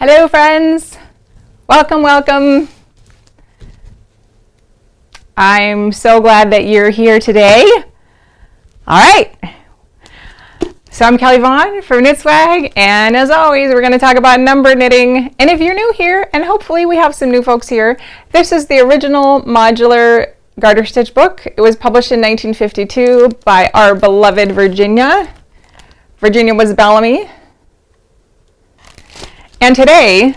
Hello friends, welcome. I'm so glad that you're here today. All right, so I'm Kelly Vaughn from KnitSwag, and as always we're going to talk about number knitting. And if you're new here, and hopefully we have some new folks here, this is the original modular garter stitch book. It was published in 1952 by our beloved Virginia Bellamy. And today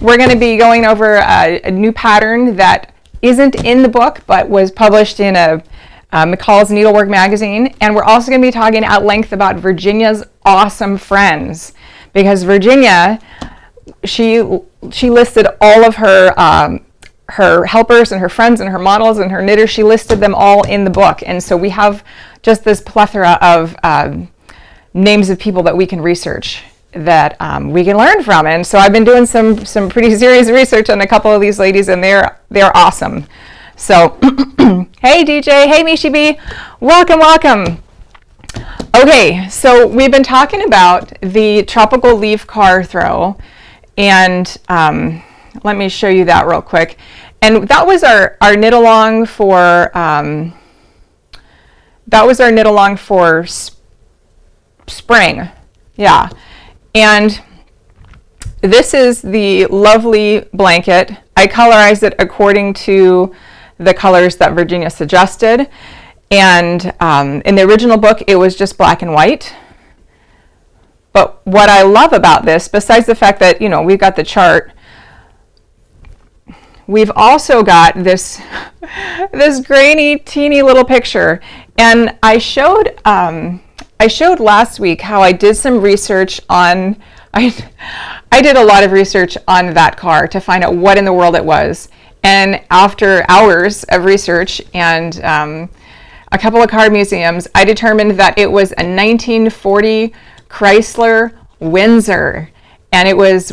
we're going to be going over a new pattern that isn't in the book but was published in a McCall's Needlework magazine. And we're also going to be talking at length about Virginia's awesome friends, because Virginia, she listed all of her helpers and her friends and her models and her knitters. She listed them all in the book, and so we have just this plethora of names of people that we can research, that we can learn from. And so I've been doing some pretty serious research on a couple of these ladies, and they're awesome. So hey DJ, hey Mishi B, welcome. Okay, so we've been talking about the tropical leaf car throw, and let me show you that real quick. And that was our knit along for spring. Yeah. And this is the lovely blanket. I colorized it according to the colors that Virginia suggested. And in the original book, it was just black and white. But what I love about this, besides the fact that, you know, we've got the chart, we've also got this grainy, teeny little picture. And I showed last week how I did some research on, I did a lot of research on that car to find out what in the world it was. And after hours of research and a couple of car museums, I determined that it was a 1940 Chrysler Windsor. And it was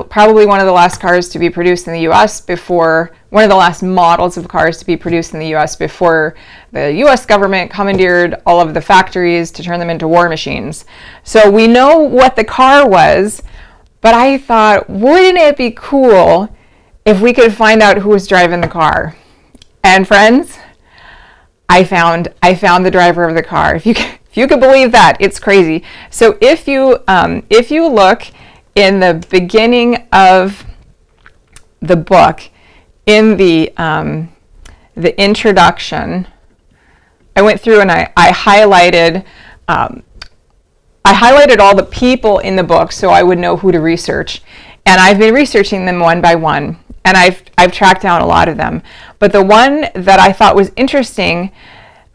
probably one of the last cars to be produced in the U.S. before, one of the last models of cars to be produced in the U.S. before the U.S. government commandeered all of the factories to turn them into war machines. So we know what the car was, but I thought, wouldn't it be cool if we could find out who was driving the car? And friends, I found the driver of the car. If you could believe that, it's crazy. So if you look in the beginning of the book, in the introduction, I went through and I highlighted all the people in the book so I would know who to research. And I've been researching them one by one, and I've tracked down a lot of them. But the one that I thought was interesting,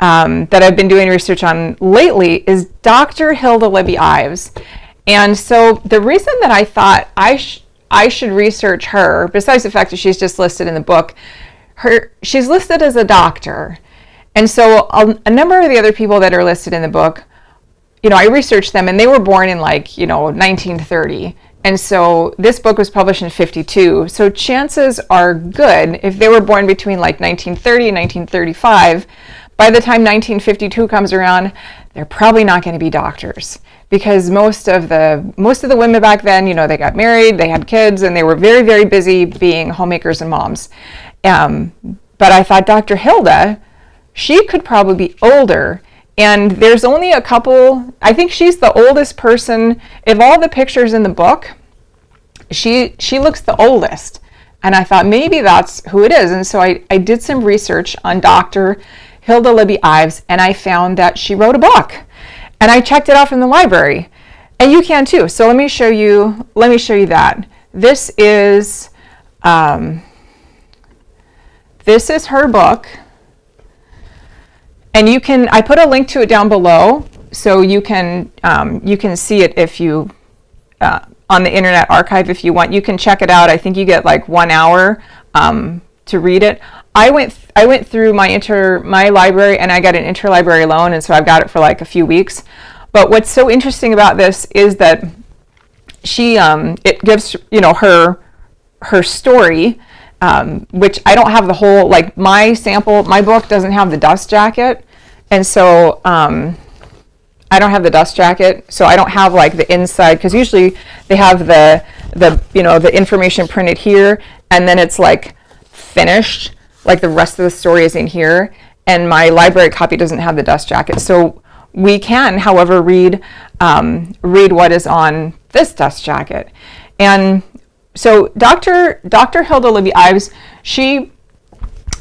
that I've been doing research on lately, is Dr. Hilda Libby Ives. And so the reason that I thought I should research her, besides the fact that she's just listed in the book, she's listed as a doctor. And so a number of the other people that are listed in the book, you know, I researched them, and they were born in 1930. And so this book was published in 52. So chances are good, if they were born between 1930 and 1935, by the time 1952 comes around, they're probably not going to be doctors. Because most of the women back then, you know, they got married, they had kids, and they were very, very busy being homemakers and moms. But I thought Dr. Hilda, she could probably be older. And there's only a couple, I think she's the oldest person. Of all the pictures in the book, she looks the oldest. And I thought maybe that's who it is. And so I did some research on Dr. Hilda Libby Ives, and I found that she wrote a book. And I checked it out from the library, and you can too. So let me show you that. This is her book, and I put a link to it down below, so you can see it if you on the Internet Archive if you want. You can check it out. I think you get 1 hour to read it. I went through my library, and I got an interlibrary loan, and so I've got it for a few weeks. But what's so interesting about this is that it gives, you know, her story, which I don't have the whole, my book doesn't have the dust jacket, and so I don't have the dust jacket, so I don't have the inside, because usually they have the the information printed here, and then it's like finished, like the rest of the story is in here, and my library copy doesn't have the dust jacket. So we can, however, read what is on this dust jacket. And so Dr. Hilda Libby Ives,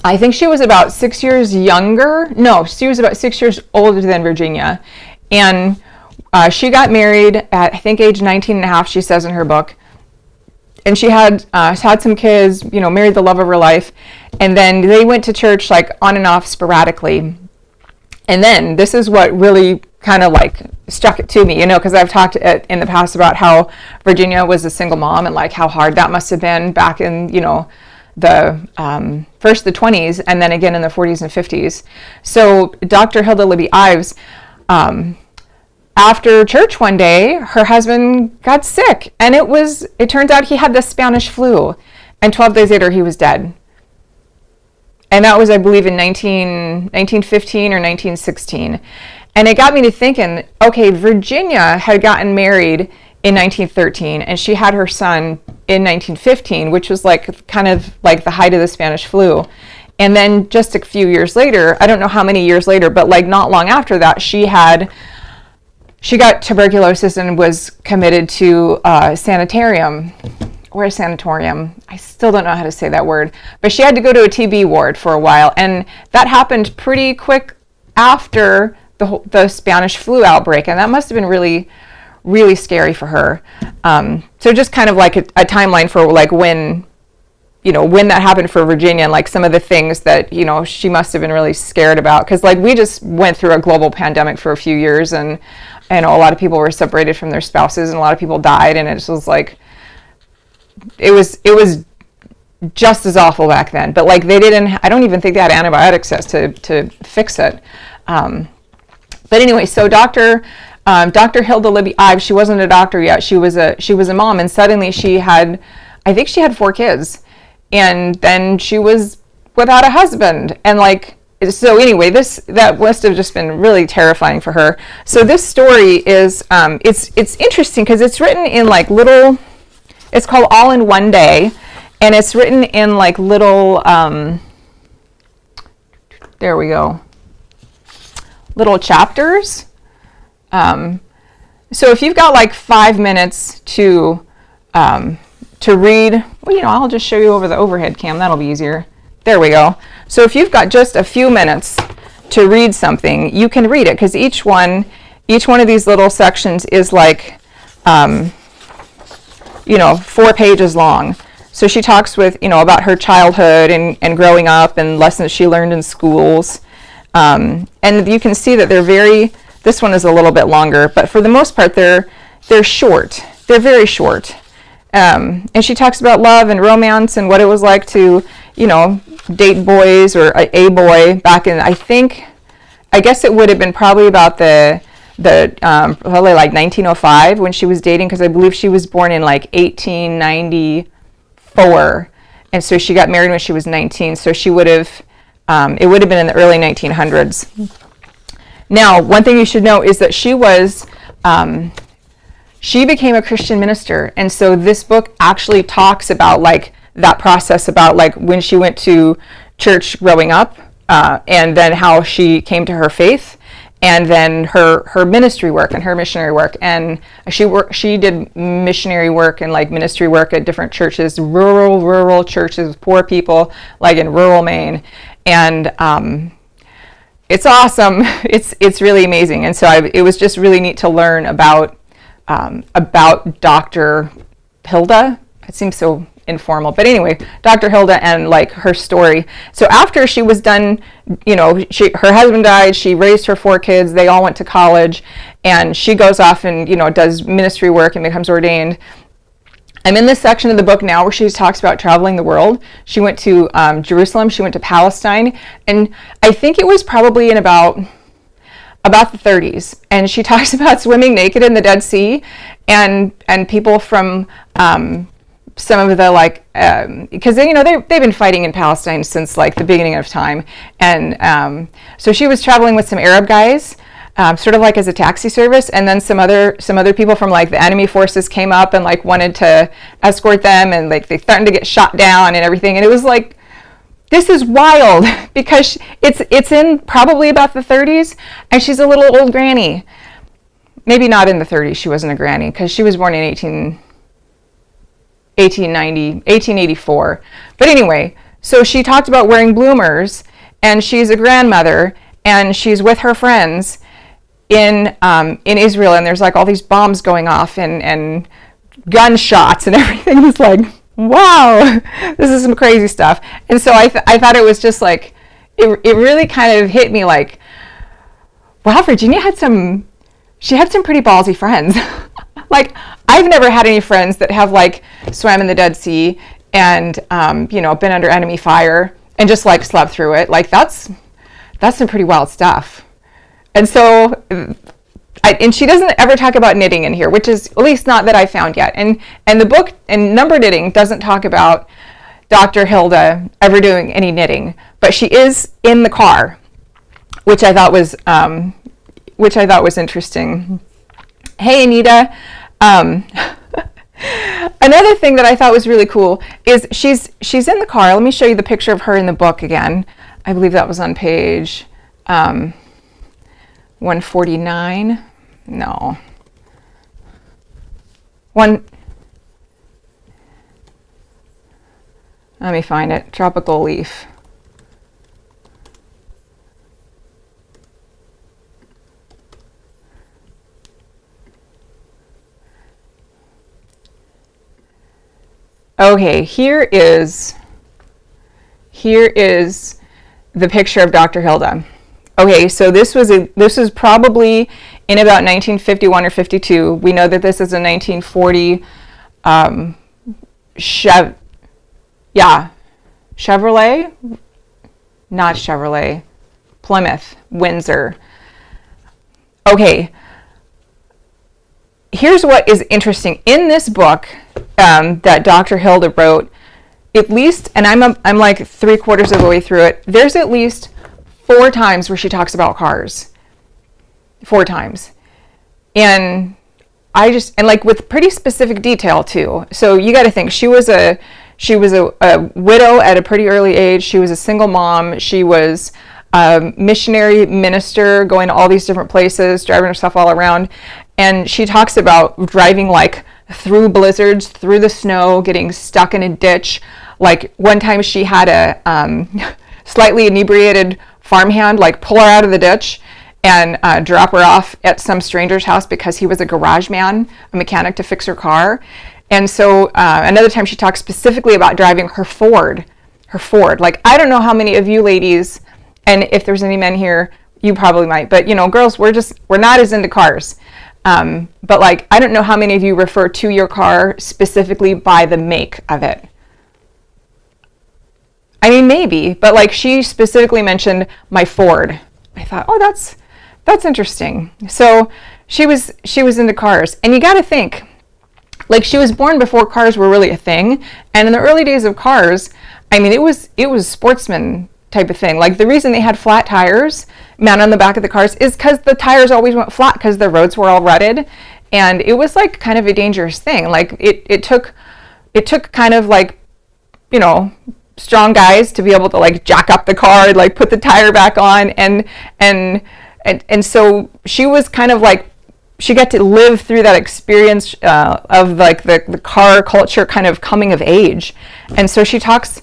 I think she was about 6 years younger. No, she was about 6 years older than Virginia. And she got married at, I think, age 19 and a half, she says in her book. And she had some kids, married the love of her life. And then they went to church like on and off sporadically. And then this is what really kind of like struck it to me, because I've talked in the past about how Virginia was a single mom and like how hard that must have been back in, the first the 20s and then again in the 40s and 50s. So Dr. Hilda Libby Ives, after church one day, her husband got sick, and it turns out he had the Spanish flu, and 12 days later he was dead. And that was, I believe, in 1915 or 1916. And it got me to thinking, okay, Virginia had gotten married in 1913, and she had her son in 1915, which was like kind of like the height of the Spanish flu. And then just a few years later, I don't know how many years later, but like not long after that, she got tuberculosis and was committed to a sanatorium. I still don't know how to say that word, but she had to go to a TB ward for a while, and that happened pretty quick after the Spanish flu outbreak, and that must have been really, really scary for her. So just kind of like a timeline for like when that happened for Virginia, and like some of the things that she must have been really scared about, because like we just went through a global pandemic for a few years, and a lot of people were separated from their spouses, and a lot of people died, and it just was like it was just as awful back then. But like I don't even think they had antibiotics to fix it. But anyway, so Dr. Hilda Libby Ives, she wasn't a doctor yet. She was a mom, and suddenly I think she had 4 kids, and then she was without a husband, and like. So anyway, that must have just been really terrifying for her. So this story is it's interesting because it's written in like little. It's called All in One Day, and it's written in like little. There we go. Little chapters. So if you've got like 5 minutes to read, well, I'll just show you over the overhead cam. That'll be easier. There we go. So if you've got just a few minutes to read something, you can read it, because each one of these little sections is like, 4 pages long. So she talks about her childhood and growing up and lessons she learned in schools. And you can see that this one is a little bit longer, but for the most part, they're short. They're very short. And she talks about love and romance and what it was like to, date boys or a boy back in, I guess it would have been probably about probably like 1905 when she was dating, because I believe she was born in like 1894, and so she got married when she was 19, so she would have, it would have been in the early 1900s. Now, one thing you should know is that she became a Christian minister, and so this book actually talks about like that process, about like when she went to church growing up, and then how she came to her faith, and then her ministry work and her missionary work. And she did missionary work and like ministry work at different churches, rural churches, poor people, like in rural Maine. And it's awesome. It's really amazing. And so it was just really neat to learn about Dr. Hilda. It seems so informal, but anyway, Dr. Hilda and like her story. So after she was done, her husband died, she raised her 4 kids, they all went to college, and she goes off and does ministry work and becomes ordained. I'm in this section of the book now where she talks about traveling the world. She went to Jerusalem, she went to Palestine, and I think it was probably in about the 30s, and she talks about swimming naked in the Dead Sea, and people from some of the like, because they've been fighting in Palestine since like the beginning of time, and so she was traveling with some Arab guys, sort of like as a taxi service, and then some other people from like the enemy forces came up and like wanted to escort them, and like they threatened to get shot down and everything. And it was like, this is wild, because it's in probably about the 30s, and she's a little old granny. Maybe not in the 30s, she wasn't a granny, because she was born in 1884. But anyway, so she talked about wearing bloomers, and she's a grandmother, and she's with her friends in Israel, and there's like all these bombs going off and gunshots and everything. It's like, wow, this is some crazy stuff. And so I thought it was just like, it really kind of hit me like, wow, Virginia had some pretty ballsy friends. Like, I've never had any friends that have like swam in the Dead Sea and been under enemy fire and just like slept through it. Like, that's some pretty wild stuff. And so, and she doesn't ever talk about knitting in here, which is at least not that I found yet. And the book, and Number Knitting, doesn't talk about Dr. Hilda ever doing any knitting, but she is in the car, which I thought was interesting. Hey, Anita. Another thing that I thought was really cool is she's in the car. Let me show you the picture of her in the book again. I believe that was on page 149. No. Let me find it. Tropical leaf. Okay, here is the picture of Dr. Hilda. Okay, so this was probably in about 1951 or 52. We know that this is a 1940 Chevrolet, not Chevrolet, Plymouth, Windsor. Okay, here's what is interesting. In this book that Dr. Hilda wrote, at least, and I'm like 3/4 of the way through it, there's at least 4 times where she talks about cars. 4 times. And like with pretty specific detail too. So you got to think, she was a widow at a pretty early age. She was a single mom. She was a missionary minister, going to all these different places, driving herself all around. And she talks about driving like through blizzards, through the snow, getting stuck in a ditch. Like one time she had a slightly inebriated farmhand like pull her out of the ditch and drop her off at some stranger's house because he was a garage man, a mechanic to fix her car. And so another time she talks specifically about driving her Ford. Like, I don't know how many of you ladies, and if there's any men here, you probably might, but girls, we're not as into cars. But like, I don't know how many of you refer to your car specifically by the make of it. I mean, maybe, but like she specifically mentioned my Ford. I thought, oh, that's interesting. So she was into cars, and you got to think, like, she was born before cars were really a thing, and in the early days of cars, I mean, it was sportsman type of thing. Like, the reason they had flat tires mounted on the back of the cars is because the tires always went flat because the roads were all rutted, and it was like kind of a dangerous thing. Like it took kind of like, strong guys to be able to like jack up the car and like put the tire back on, and so she was kind of like, she got to live through that experience of like the car culture kind of coming of age. And so she talks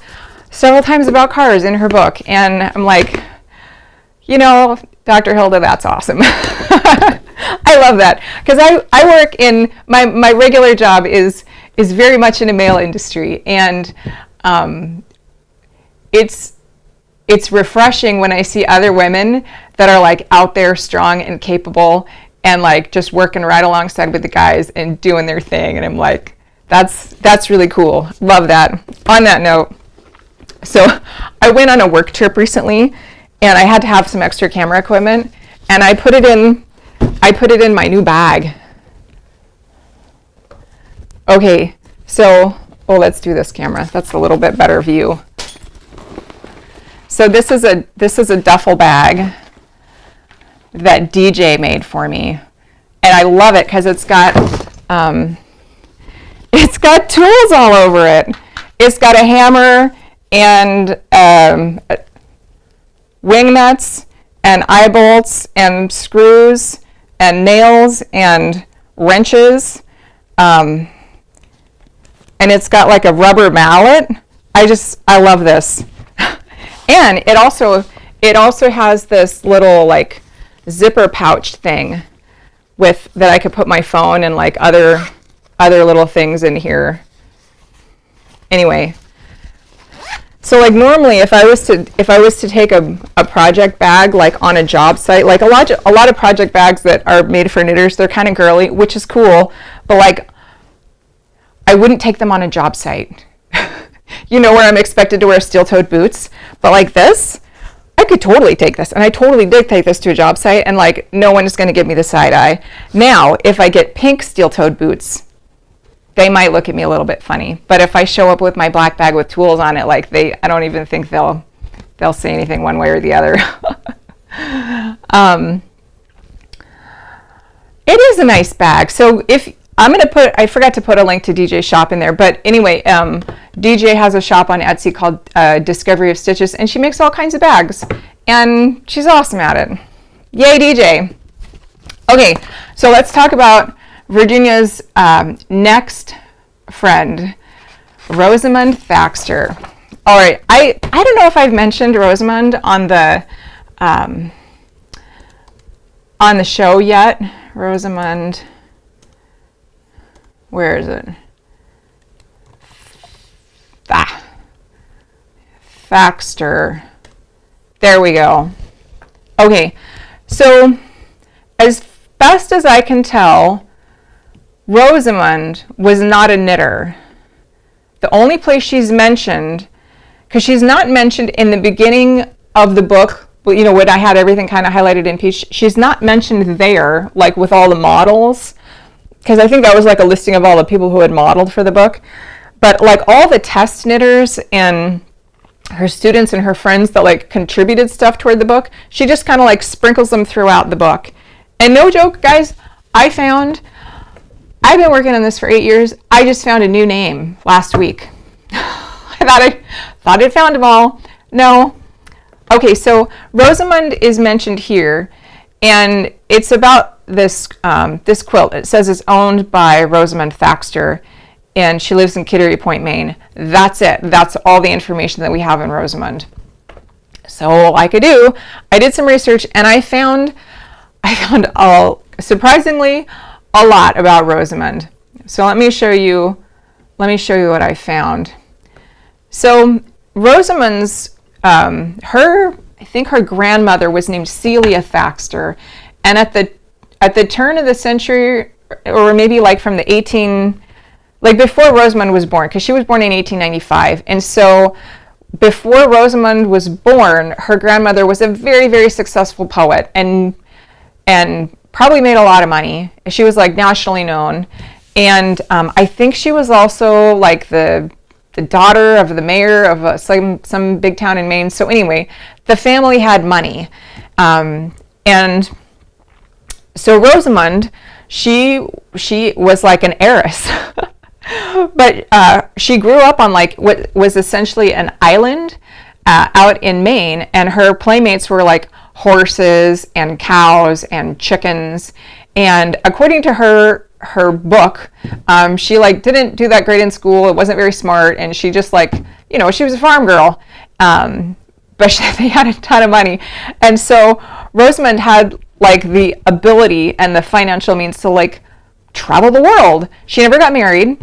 several times about cars in her book, and I'm like, Dr. Hilda, that's awesome. I love that, because I work in my regular job is very much in a male industry, and it's refreshing when I see other women that are like out there strong and capable and like just working right alongside with the guys and doing their thing. And I'm like, that's really cool. Love that. On that note, so I went on a work trip recently, and I had to have some extra camera equipment, and I put it in my new bag. Okay, so let's do this camera. That's a little bit better view. So this is a duffel bag. that DJ made for me. And I love it because it's got tools all over it. It's got a hammer and wing nuts and eye bolts and screws and nails and wrenches. And it's got like a rubber mallet. I love this. And it also has this little like zipper pouch thing that I could put my phone and like other little things in here. Anyway, so like normally if I was to take a project bag like on a job site, like a lot of project bags that are made for knitters, they're kind of girly, which is cool, but like I wouldn't take them on a job site. You know, where I'm expected to wear steel-toed boots, but like this, I could totally take this, and I totally did take this to a job site, and like no one is going to give me the side eye. Now, if I get pink steel-toed boots, they might look at me a little bit funny, but if I show up with my black bag with tools on it, like I don't even think they'll say anything one way or the other. It is a nice bag. So I forgot to put a link to DJ's shop in there, but anyway, DJ has a shop on Etsy called Discovery of Stitches, and she makes all kinds of bags, and she's awesome at it. Yay, DJ. Okay, so let's talk about Virginia's next friend, Rosamund Thaxter. All right, I don't know if I've mentioned Rosamund on the show yet. Rosamund, where is it? Thaxter. There we go. Okay, so as best as I can tell, Rosamund was not a knitter. The only place she's mentioned, because she's not mentioned in the beginning of the book, you know, when I had everything kind of highlighted in peach, she's not mentioned there, like with all the models, because I think that was like a listing of all the people who had modeled for the book. But like all the test knitters and her students and her friends that like contributed stuff toward the book, she just kind of like sprinkles them throughout the book. And no joke, guys, I've been working on this for 8 years. I just found a new name last week. I thought I'd found them all. No. Okay, so Rosamund is mentioned here, and it's about this quilt. It says it's owned by Rosamund Thaxter, and she lives in Kittery Point, Maine. That's it. That's all the information that we have in Rosamund. So like I did some research, and I found surprisingly a lot about Rosamund. So let me show you what I found. So Rosamund's I think her grandmother was named Celia Thaxter, and at the turn of the century, or maybe like from the before Rosamund was born, because she was born in 1895, and so before Rosamund was born, her grandmother was a very, very successful poet, and probably made a lot of money. She was like nationally known, and I think she was also like the daughter of the mayor of some big town in Maine. So anyway, the family had money, and so Rosamund, she was like an heiress, but she grew up on like what was essentially an island out in Maine, and her playmates were like horses and cows and chickens. And according to her book, she like didn't do that great in school. It wasn't very smart, and she just like, you know, she was a farm girl, but they had a ton of money. And so Rosamund had like the ability and the financial means to like travel the world. She never got married,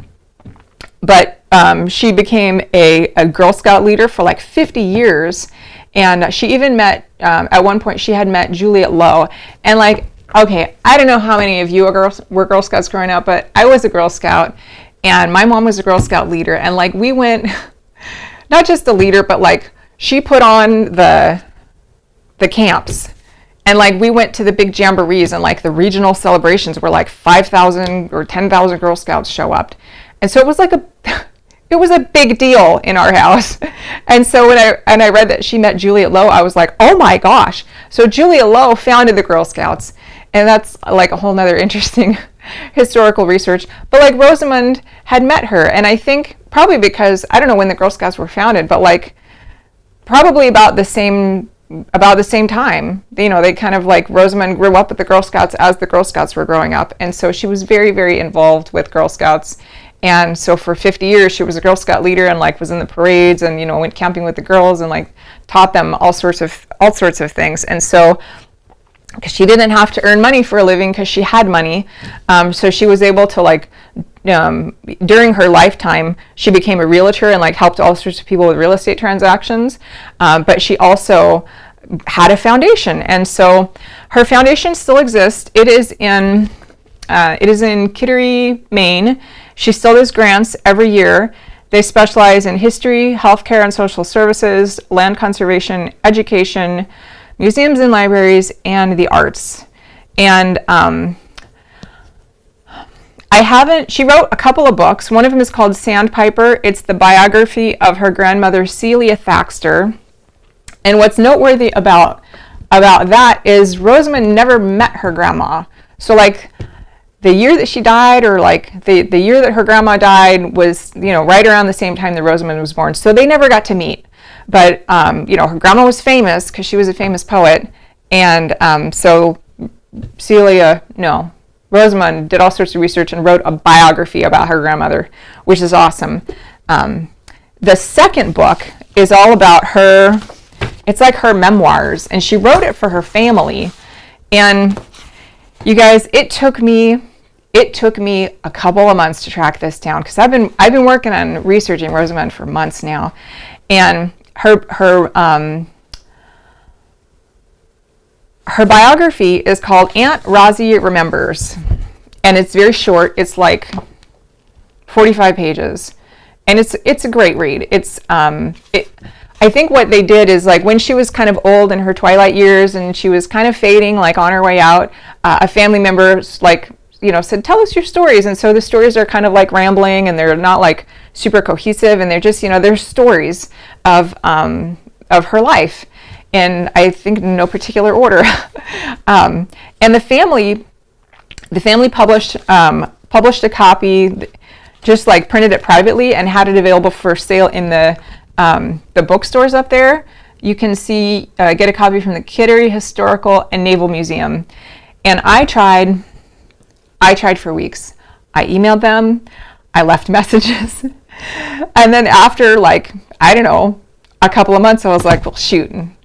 but she became a Girl Scout leader for like 50 years. And she even met, at one point she had met Juliet Lowe. And like, okay, I don't know how many of you were Girl Scouts growing up, but I was a Girl Scout, and my mom was a Girl Scout leader. And like we went, not just a leader, but like she put on the camps. And like we went to the big jamborees, and like the regional celebrations where like 5,000 or 10,000 Girl Scouts show up. And so it was like It was a big deal in our house. And so when I read that she met Juliet Lowe, I was like, oh my gosh. So Juliet Lowe founded the Girl Scouts. And that's like a whole nother interesting historical research. But like Rosamond had met her. And I think probably because, I don't know when the Girl Scouts were founded, but like probably about the same time. You know, they kind of like, Rosamond grew up with the Girl Scouts as the Girl Scouts were growing up. And so she was very, very involved with Girl Scouts. And so for 50 years, she was a Girl Scout leader and like was in the parades and, you know, went camping with the girls and like taught them all sorts of things. And so, because she didn't have to earn money for a living because she had money, so she was able to like, during her lifetime, she became a realtor and like helped all sorts of people with real estate transactions. But she also had a foundation, and so her foundation still exists. It is in Kittery, Maine. She still does grants every year. They specialize in history, healthcare and social services, land conservation, education, museums and libraries, and the arts. And she wrote a couple of books. One of them is called Sandpiper. It's the biography of her grandmother, Celia Thaxter. And what's noteworthy about that is Rosamond never met her grandma. So like the year that she died, or like the year that her grandma died was, you know, right around the same time that Rosamond was born. So they never got to meet. But, you know, her grandma was famous because she was a famous poet. And so Rosamond did all sorts of research and wrote a biography about her grandmother, which is awesome. The second book is all about her. It's like her memoirs, and she wrote it for her family. And you guys, it took me a couple of months to track this down, because I've been working on researching Rosamond for months now. And her biography is called Aunt Rosie Remembers, and it's very short. It's like 45 pages, and it's a great read. I think what they did is, like, when she was kind of old in her twilight years and she was kind of fading, like on her way out, a family member, like, you know, said, tell us your stories. And so the stories are kind of like rambling, and they're not like super cohesive, and they're just, you know, they're stories of her life, and I think in no particular order. And the family published a copy, just like printed it privately and had it available for sale in the bookstores up there. You can get a copy from the Kittery Historical and Naval Museum. And I tried for weeks. I emailed them, I left messages, and then after, like, I don't know, a couple of months, I was like, well, shoot, I'm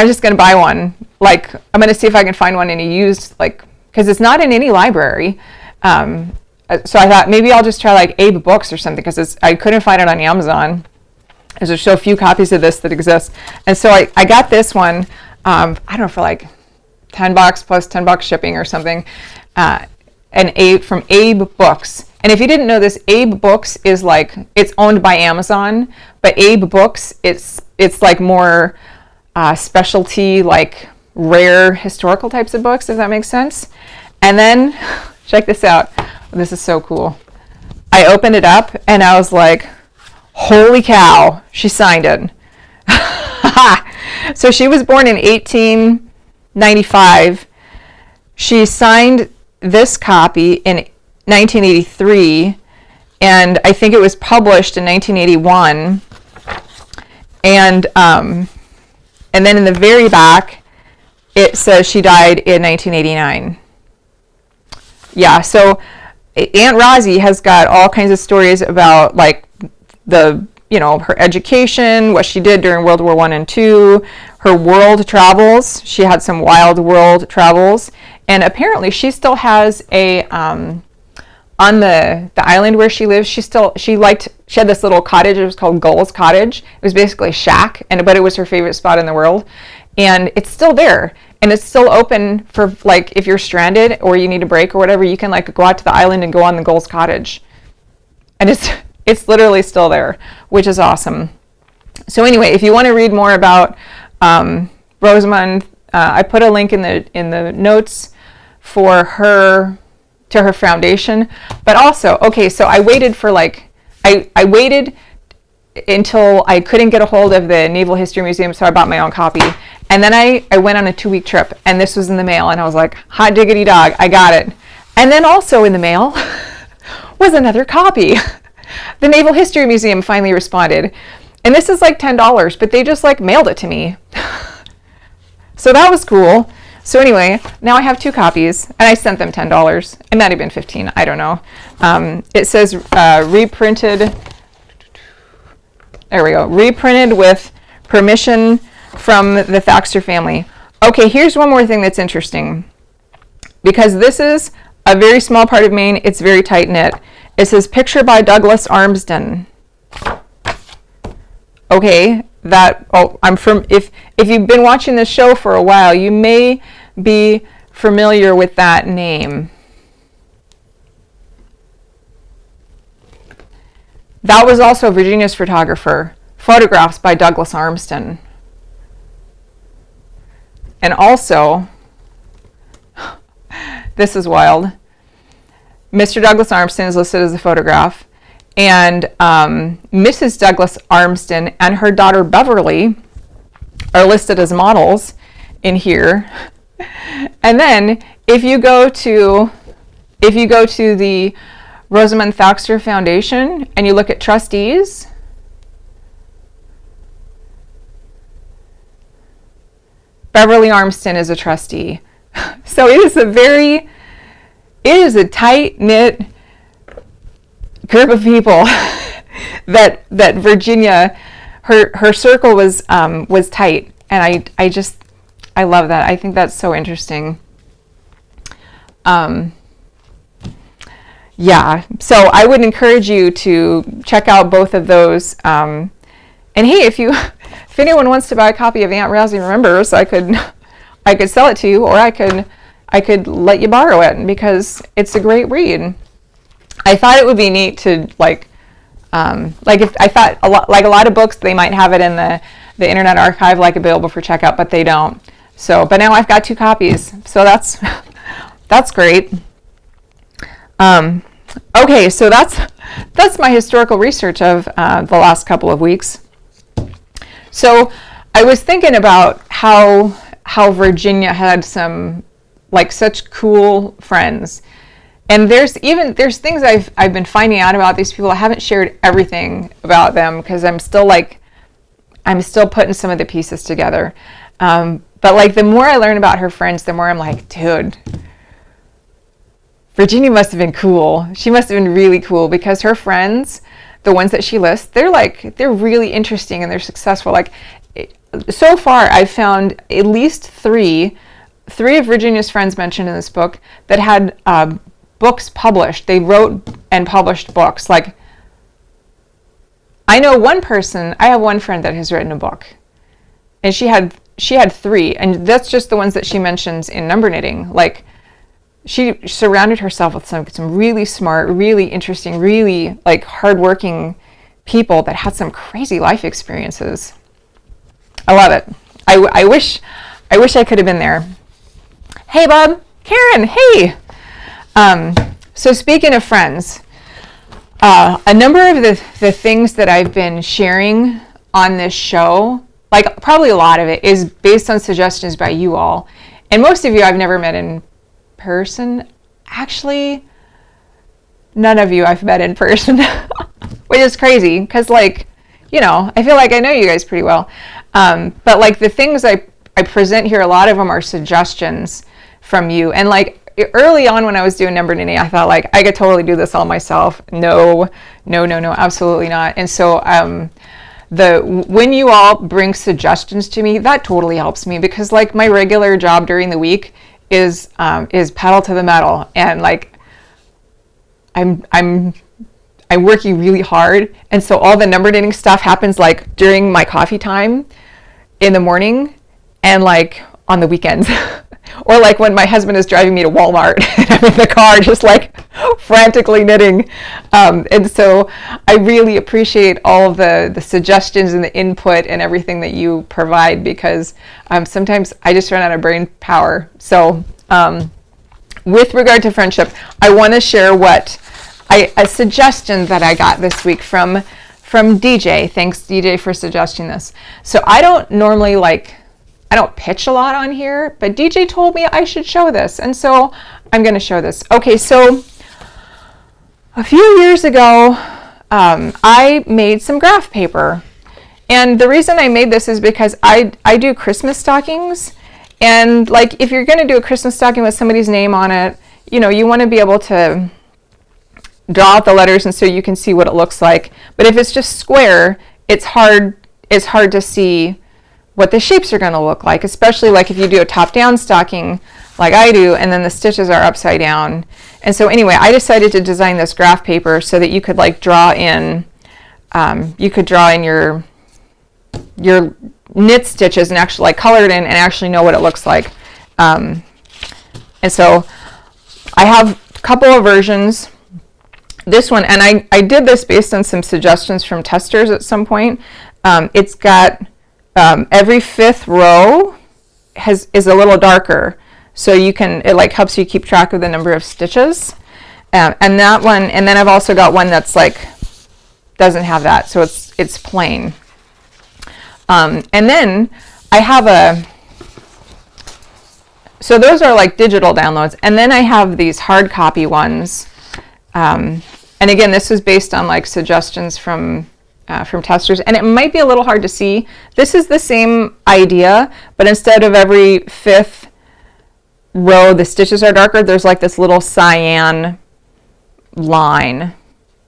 just going to buy one. Like, I'm going to see if I can find one in a used, like, because it's not in any library. So I thought maybe I'll just try like Abe Books or something, because I couldn't find it on Amazon. There's so few copies of this that exist. And so I got this one, I don't know, for like $10 plus $10 shipping or something, from Abe Books. And if you didn't know this, Abe Books is like, it's owned by Amazon, but Abe Books, it's like more specialty, like rare historical types of books, if that makes sense. And then, check this out. This is so cool. I opened it up and I was like, holy cow, she signed it. So she was born in 1895. She signed this copy in 1983, and I think it was published in 1981. And then in the very back, it says she died in 1989. Yeah, so Aunt Rosie has got all kinds of stories about, like, her education, what she did during World War I and II, her world travels. She had some wild world travels, and apparently she still has on the island where she lives, she had this little cottage. It was called Gull's Cottage. It was basically a shack, but it was her favorite spot in the world, and it's still there, and it's still open for, like, if you're stranded or you need a break or whatever, you can, like, go out to the island and go on the Gull's Cottage, and it's literally still there, which is awesome. So anyway, if you want to read more about Rosamond, I put a link in the notes for her foundation. But also, okay, so I waited for like I waited until I couldn't get a hold of the Naval History Museum, so I bought my own copy. And then I went on a 2-week trip, and this was in the mail, and I was like, hot diggity dog, I got it. And then also in the mail was another copy. The Naval History Museum finally responded. And this is like $10, but they just like mailed it to me. So that was cool. So anyway, now I have 2 copies, and I sent them $10. It might have been 15, I don't know. It says reprinted. There we go. Reprinted with permission from the Thaxter family. Okay, here's one more thing that's interesting. Because this is a very small part of Maine, it's very tight-knit. It says picture by Douglas Armsden. Okay, if you've been watching this show for a while, you may be familiar with that name. That was also Virginia's photographer. Photographs by Douglas Armsden. And also, this is wild. Mr. Douglas Armsden is listed as a photograph, and Mrs. Douglas Armsden and her daughter Beverly are listed as models in here. And then if you go to the Rosamund Thaxter Foundation and you look at trustees, Beverly Armsden is a trustee. So it is a tight-knit group of people that Virginia, her circle was tight, and I love that. I think that's so interesting. Yeah, so I would encourage you to check out both of those. And hey, if anyone wants to buy a copy of Aunt Rousey Remembers, I could sell it to you, or I could let you borrow it, because it's a great read. I thought it would be neat to if I thought a lot of books, they might have it in the Internet Archive available for checkout, but they don't. So, but now I've got 2 copies, so that's great. Okay, so that's my historical research of the last couple of weeks. So I was thinking about how Virginia had some such cool friends. And there's things I've been finding out about these people. I haven't shared everything about them because I'm still putting some of the pieces together. But the more I learn about her friends, the more I'm like, dude, Virginia must have been cool. She must have been really cool, because her friends, the ones that she lists, they're really interesting and they're successful. So far, I've found at least three of Virginia's friends mentioned in this book that had books published. They wrote and published books. I know one person, I have one friend that has written a book, and she had 3, and that's just the ones that she mentions in Number Knitting. She surrounded herself with some really smart, really interesting, really hardworking people that had some crazy life experiences. I love it. I wish I could have been there. Hey, Bob, Karen, hey. So speaking of friends, a number of the things that I've been sharing on this show, probably a lot of it, is based on suggestions by you all. And most of you I've never met in person. Actually, none of you I've met in person, which is crazy, because I feel like I know you guys pretty well. But the things I present here, a lot of them are suggestions from you. And early on when I was doing Number Knitting, I thought I could totally do this all myself. No, absolutely not. And so when you all bring suggestions to me, that totally helps me, because my regular job during the week is pedal to the metal, and I'm working really hard, and so all the Number Knitting stuff happens during my coffee time in the morning, and on the weekends. Or when my husband is driving me to Walmart and I'm in the car just frantically knitting. And so I really appreciate all of the suggestions and the input and everything that you provide, because sometimes I just run out of brain power. So with regard to friendship, I want to share what a suggestion that I got this week from DJ. Thanks, DJ, for suggesting this. So I don't normally I don't pitch a lot on here, but DJ told me I should show this, and so I'm going to show this. Okay, so a few years ago, I made some graph paper, and the reason I made this is because I do Christmas stockings, and like if you're going to do a Christmas stocking with somebody's name on it, you know, you want to be able to draw out the letters and so you can see what it looks like. But if it's just square, it's hard to see what the shapes are going to look like, especially like if you do a top-down stocking like I do, and then the stitches are upside down. And so anyway, I decided to design this graph paper so that you could like draw in your knit stitches and actually like color it in and actually know what it looks like. And so I have a couple of versions. This one, and I did this based on some suggestions from testers at some point. It's got every fifth row is a little darker, so it like helps you keep track of the number of stitches. And that one, and then I've also got one that's like doesn't have that, so it's plain. And then I have so those are like digital downloads, and then I have these hard copy ones. And again, this is based on like suggestions from testers, and it might be a little hard to see. This is the same idea, but instead of every fifth row the stitches are darker, there's like this little cyan line.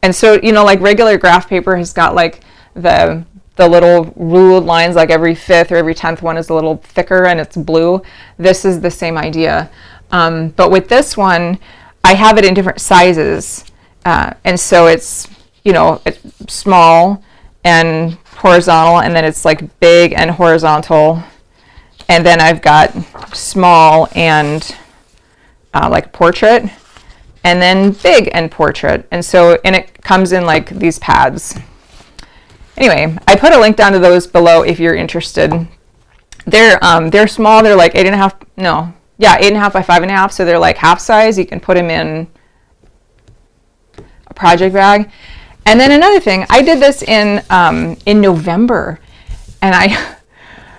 And so, you know, like regular graph paper has got like the little ruled lines, like every fifth or every 10th one is a little thicker and it's blue. This is the same idea. But with this one, I have it in different sizes. And so it's, you know, it's small and horizontal, and then it's like big and horizontal. And then I've got small and like portrait, and then big and portrait. And so, and it comes in like these pads. Anyway, I put a link down to those below if you're interested. They're small. They're like 8.5 by 5.5. So they're like half size. You can put them in a project bag. And then another thing, I did this in November, and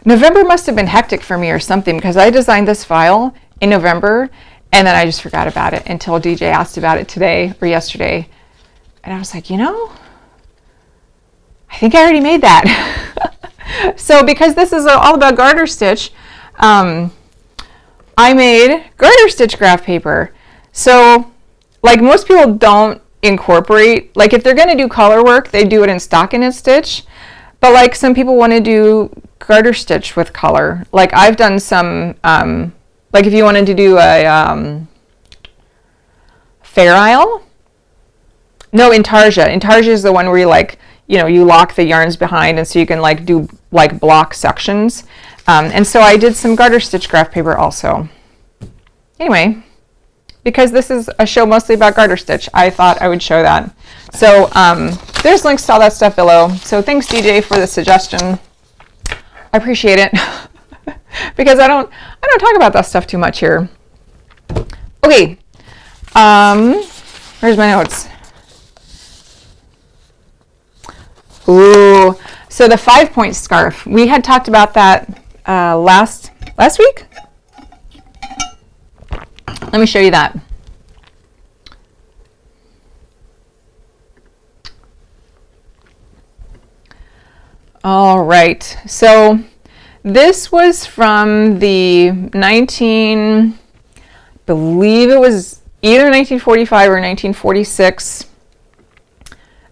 November must have been hectic for me or something, because I designed this file in November, and then I just forgot about it until DJ asked about it today or yesterday, and I was like, you know, I think I already made that. So because this is all about garter stitch, I made garter stitch graph paper. So like most people don't incorporate, like if they're going to do color work, they do it in stockinette stitch, but like some people want to do garter stitch with color. Like I've done some, like if you wanted to do a Fair Isle, no, intarsia. Intarsia is the one where you like, you know, you lock the yarns behind, and so you can like do like block sections. And so I did some garter stitch graph paper also. Anyway, because this is a show mostly about garter stitch, I thought I would show that. So there's links to all that stuff below. So thanks, DJ, for the suggestion. I appreciate it. Because I don't talk about that stuff too much here. Okay. Where's my notes? Ooh, so the 5-point scarf. We had talked about that last week. Let me show you that. All right, so this was from the believe it was either 1945 or 1946,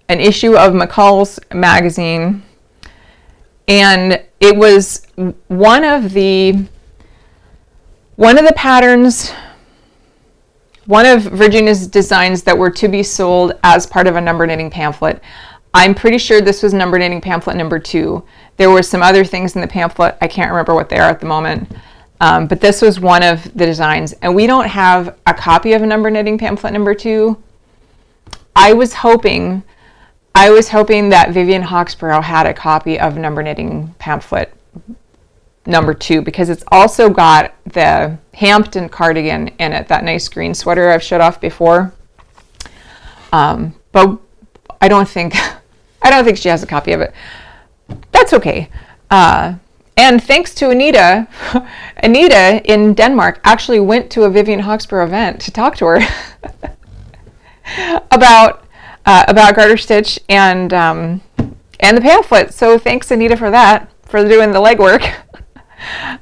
an issue of McCall's magazine, and it was one of the patterns, one of Virginia's designs that were to be sold as part of a number knitting pamphlet. I'm pretty sure this was number knitting pamphlet number 2. There were some other things in the pamphlet. I can't remember what they are at the moment. But this was one of the designs. And we don't have a copy of number knitting pamphlet number 2. I was hoping that Vivian Hawksborough had a copy of number knitting pamphlet number 2, because it's also got the Hampton cardigan in it, that nice green sweater I've showed off before. But I don't think she has a copy of it. That's okay. And thanks to Anita, Anita in Denmark actually went to a Vivian Hawksborough event to talk to her about garter stitch and the pamphlet. So thanks, Anita, for that, for doing the legwork.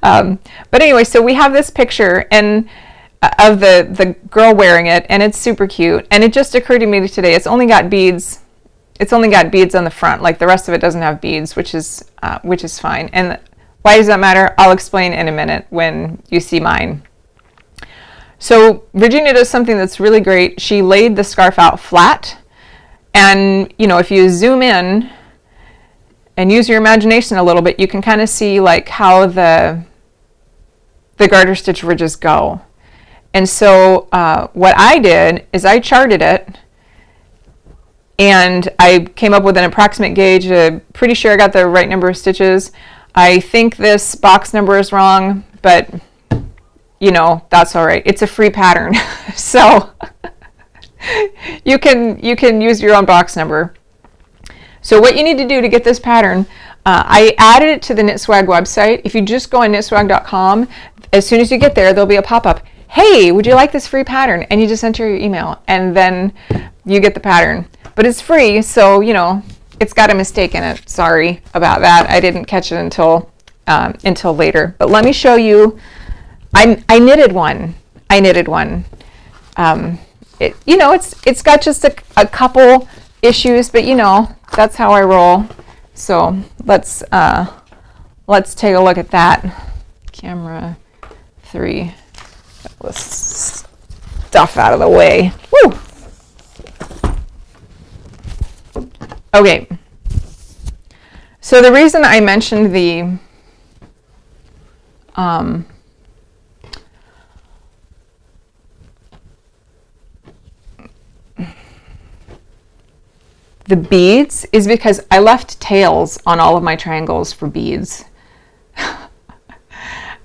But anyway, so we have this picture and of the girl wearing it, and it's super cute. And it just occurred to me today, it's only got beads. It's only got beads on the front. Like the rest of it doesn't have beads, which is fine. And why does that matter? I'll explain in a minute when you see mine. So Virginia does something that's really great. She laid the scarf out flat, and if you zoom in and use your imagination a little bit, you can kind of see like how the garter stitch ridges go. And so what I did is I charted it, and I came up with an approximate gauge. Pretty sure I got the right number of stitches. I think this box number is wrong, but that's all right. It's a free pattern. So you can use your own box number. So what you need to do to get this pattern, I added it to the KnitSwag website. If you just go on knitswag.com, as soon as you get there, there'll be a pop-up. Hey, would you like this free pattern? And you just enter your email, and then you get the pattern. But it's free, so it's got a mistake in it. Sorry about that. I didn't catch it until later. But let me show you. I knitted one. It's got just a couple issues, but that's how I roll. So let's take a look at that. Camera 3. Get this stuff out of the way. Woo! Okay, so the reason I mentioned the beads is because I left tails on all of my triangles for beads.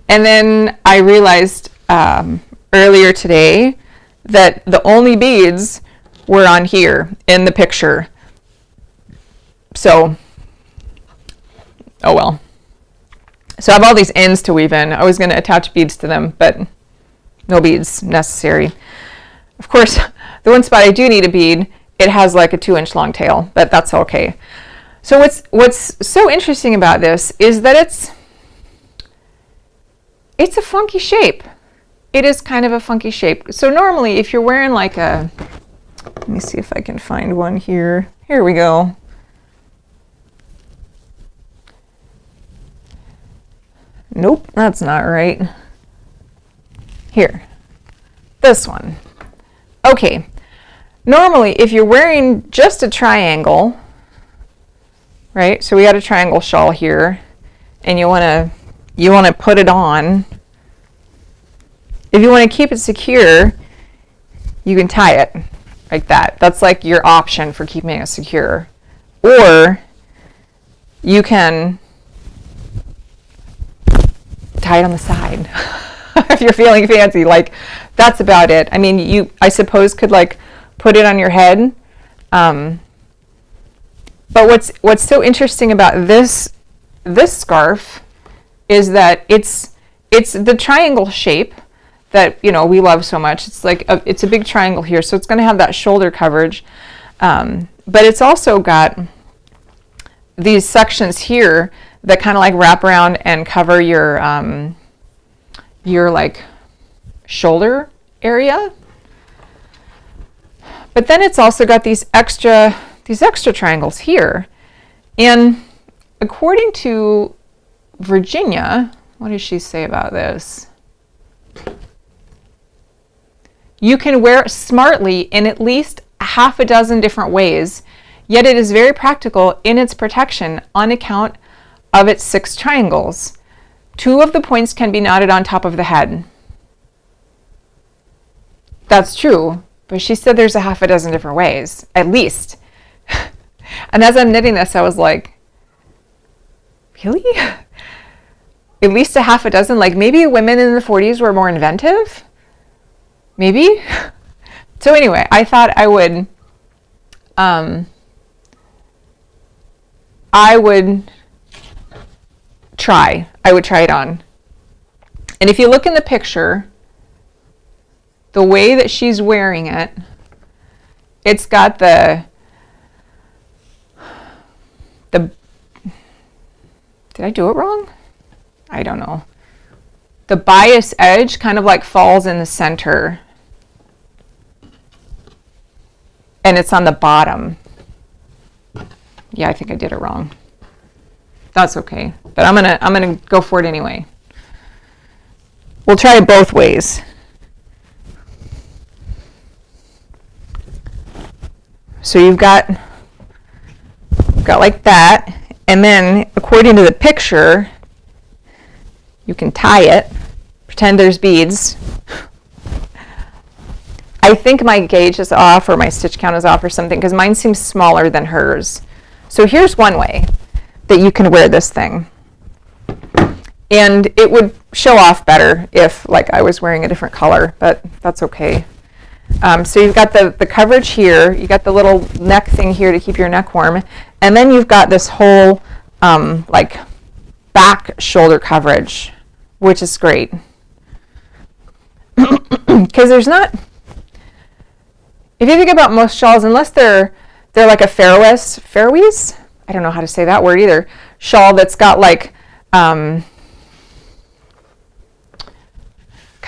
And then I realized earlier today that the only beads were on here in the picture. So, oh well. So I have all these ends to weave in. I was going to attach beads to them, but no beads necessary. Of course, the one spot I do need a bead, it has like a 2-inch long tail, but that's okay. So what's so interesting about this is that it's a funky shape. It is kind of a funky shape. So normally if you're wearing like let me see if I can find one here. Here we go. Nope, that's not right. Here, this one. Okay, normally if you're wearing just a triangle, right? So we got a triangle shawl here, and you want to put it on. If you want to keep it secure, you can tie it like that. That's like your option for keeping it secure. Or you can tie it on the side if you're feeling fancy. Like, that's about it. I mean, I suppose could like put it on your head. But what's so interesting about this scarf is that it's the triangle shape that we love so much. It's like it's a big triangle here, so it's going to have that shoulder coverage, but it's also got these sections here that kind of like wrap around and cover your like shoulder area. But then it's also got these extra triangles here. And according to Virginia, what does she say about this? You can wear it smartly in at least half a dozen different ways, yet it is very practical in its protection on account of its 6 triangles. 2 of the points can be knotted on top of the head. That's true, but she said there's a half a dozen different ways, at least. And as I'm knitting this, I was like, really? At least a half a dozen? Like maybe women in the 40s were more inventive? Maybe? So anyway, I thought I would I would try it on. And if you look in the picture, the way that she's wearing it, it's got the did I do it wrong? I don't know. The bias edge kind of like falls in the center. And it's on the bottom. Yeah, I think I did it wrong. That's okay. But I'm gonna go for it anyway. We'll try it both ways. So you've got like that, and then according to the picture, you can tie it, pretend there's beads. I think my gauge is off or my stitch count is off or something, because mine seems smaller than hers. So here's one way that you can wear this thing. And it would show off better if like I was wearing a different color, but that's okay. So you've got the coverage here, you got the little neck thing here to keep your neck warm, and then you've got this whole like back shoulder coverage, which is great. Because there's not, if you think about most shawls, unless they're like a fairways, I don't know how to say that word either, shawl that's got like kind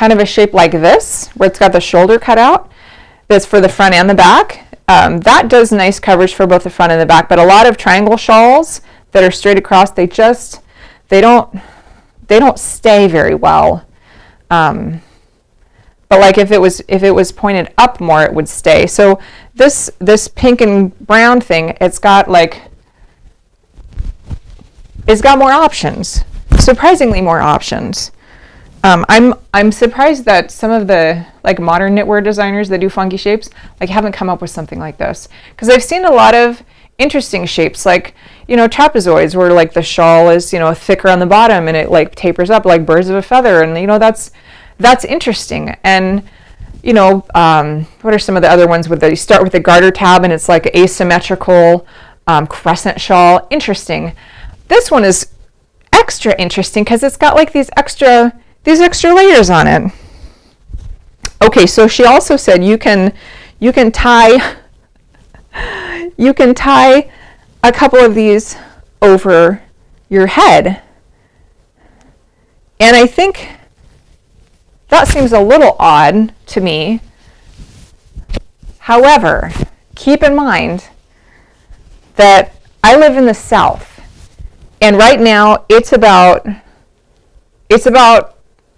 of a shape like this, where it's got the shoulder cut out, that's for the front and the back. That does nice coverage for both the front and the back, but a lot of triangle shawls that are straight across, they don't stay very well. But like if it was pointed up more, it would stay. So this pink and brown thing, it's got more options, surprisingly more options. I'm surprised that some of the like modern knitwear designers that do funky shapes like haven't come up with something like this, because I've seen a lot of interesting shapes, like, you know, trapezoids, where like the shawl is, you know, thicker on the bottom and it like tapers up like birds of a feather, and you know, that's interesting. And you know, what are some of the other ones with you start with a garter tab and it's like asymmetrical crescent shawl? Interesting. This one is extra interesting because it's got like these extra layers on it. Okay, so she also said you can tie a couple of these over your head. And I think that seems a little odd to me. However, keep in mind that I live in the South, and right now it's about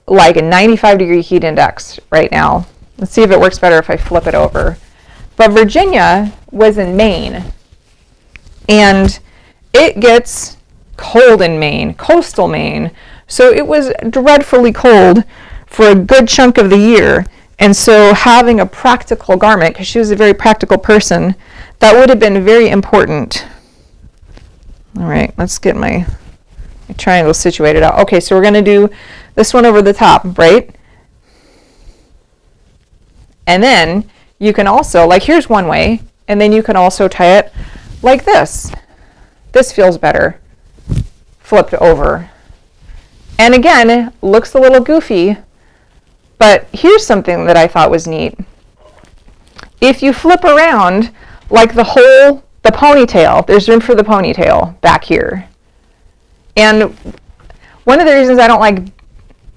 like a 95-degree heat index right now. Let's see if it works better if I flip it over. But Virginia was in Maine, and it gets cold in Maine, coastal Maine. So it was dreadfully cold for a good chunk of the year. And so having a practical garment, because she was a very practical person, that would have been very important. All right, let's get my triangle situated out. Okay, so we're going to do this one over the top, right? And then you can also, like, here's one way, and then you can also tie it like this. This feels better, flipped over. And again, it looks a little goofy, but here's something that I thought was neat. If you flip around, like the ponytail, there's room for the ponytail back here. And one of the reasons I don't like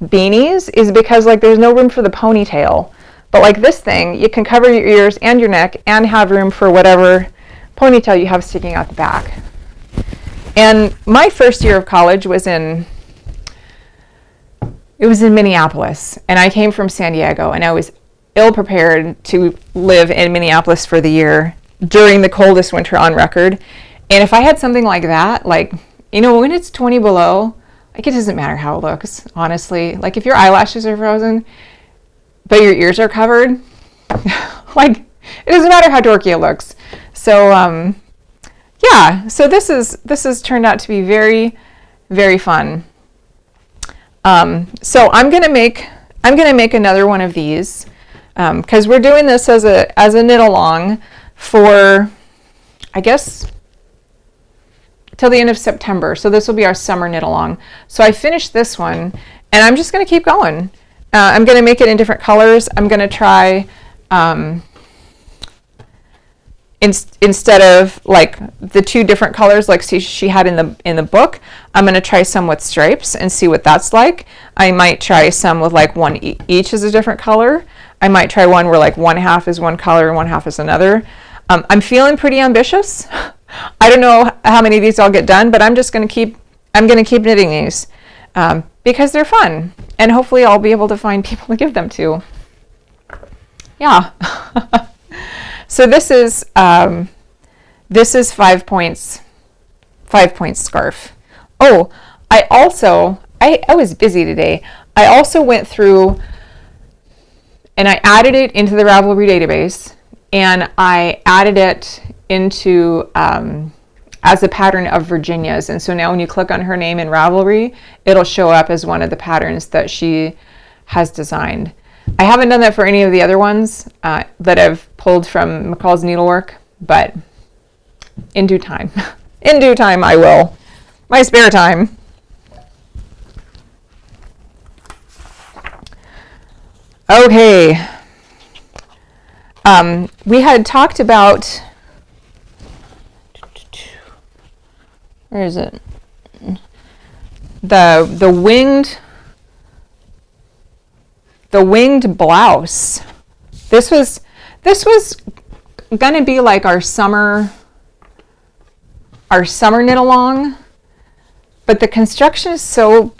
beanies is because like there's no room for the ponytail. But like this thing, you can cover your ears and your neck and have room for whatever ponytail you have sticking out the back. And my first year of college was in Minneapolis, and I came from San Diego, and I was ill prepared to live in Minneapolis for the year during the coldest winter on record. And if I had something like that, like, you know, when it's 20 below, like, it doesn't matter how it looks, honestly. Like, if your eyelashes are frozen, but your ears are covered, like, it doesn't matter how dorky it looks. So, yeah, so this has turned out to be very, very fun. So I'm gonna make another one of these, because we're doing this as a knit along for I guess, till the end of September. So this will be our summer knit along. So I finished this one, and I'm just going to keep going. I'm going to make it in different colors. I'm going to try, instead of like the 2 different colors like she had in the book, I'm going to try some with stripes and see what that's like. I might try some with like one each is a different color. I might try one where like one half is one color and one half is another. I'm feeling pretty ambitious. I don't know how many of these I'll get done, but I'm going to keep knitting these because they're fun, and hopefully I'll be able to find people to give them to. Yeah. So this is 5 points scarf. Oh, I was busy today. I also went through and I added it into the Ravelry database, and I added it into as a pattern of Virginia's. And so now when you click on her name in Ravelry, it'll show up as one of the patterns that she has designed. I haven't done that for any of the other ones that I've pulled from McCall's Needlework, but in due time. In due time I will. My spare time. Okay. We had talked about, where is it? The winged blouse. This was gonna be like our summer knit along, but the construction is so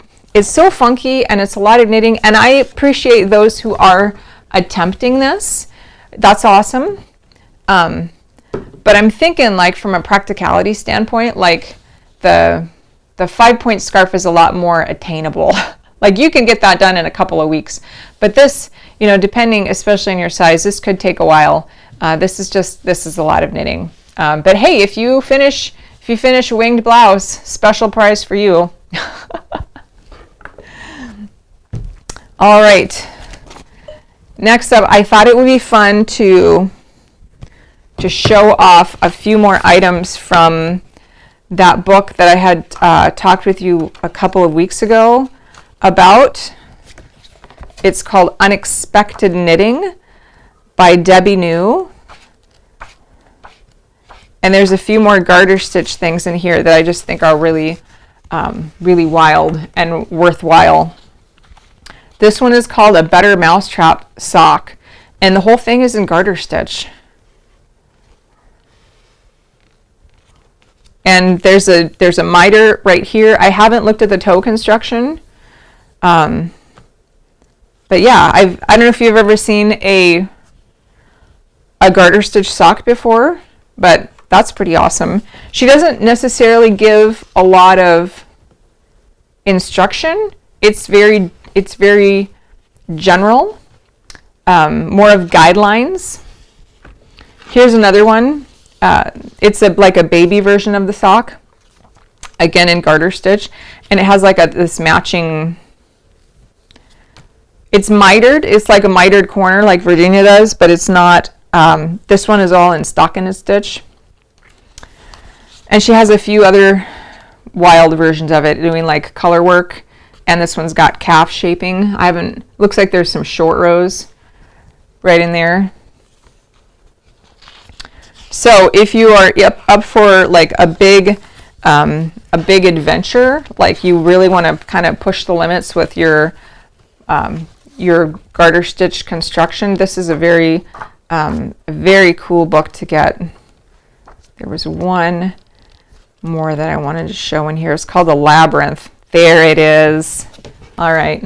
funky, and it's a lot of knitting, and I appreciate those who are attempting this. That's awesome. But I'm thinking, like, from a practicality standpoint, like the 5-point scarf is a lot more attainable. Like, you can get that done in a couple of weeks, but this, depending especially on your size, this could take a while. This is a lot of knitting. But hey, if you finish a winged blouse, special prize for you. All right. Next up, I thought it would be fun to show off a few more items from that book that I had talked with you a couple of weeks ago about. It's called Unexpected Knitting by Debbie New. And there's a few more garter stitch things in here that I just think are really, really wild and worthwhile. This one is called A Better Mousetrap Sock, and the whole thing is in garter stitch. And there's a miter right here. I haven't looked at the toe construction, but yeah, I don't know if you've ever seen a garter stitch sock before, but that's pretty awesome. She doesn't necessarily give a lot of instruction. It's very general, more of guidelines. Here's another one. It's like a baby version of the sock, again in garter stitch, and it has like this matching. It's mitered. It's like a mitered corner like Virginia does, but it's not. This one is all in stockinette stitch, and she has a few other wild versions of it, doing like color work. And this one's got calf shaping. Looks like there's some short rows right in there. So if you are up for like a big adventure, like you really want to kind of push the limits with your garter stitch construction, this is a very cool book to get. There was one more that I wanted to show in here. It's called The Labyrinth. There it is. All right.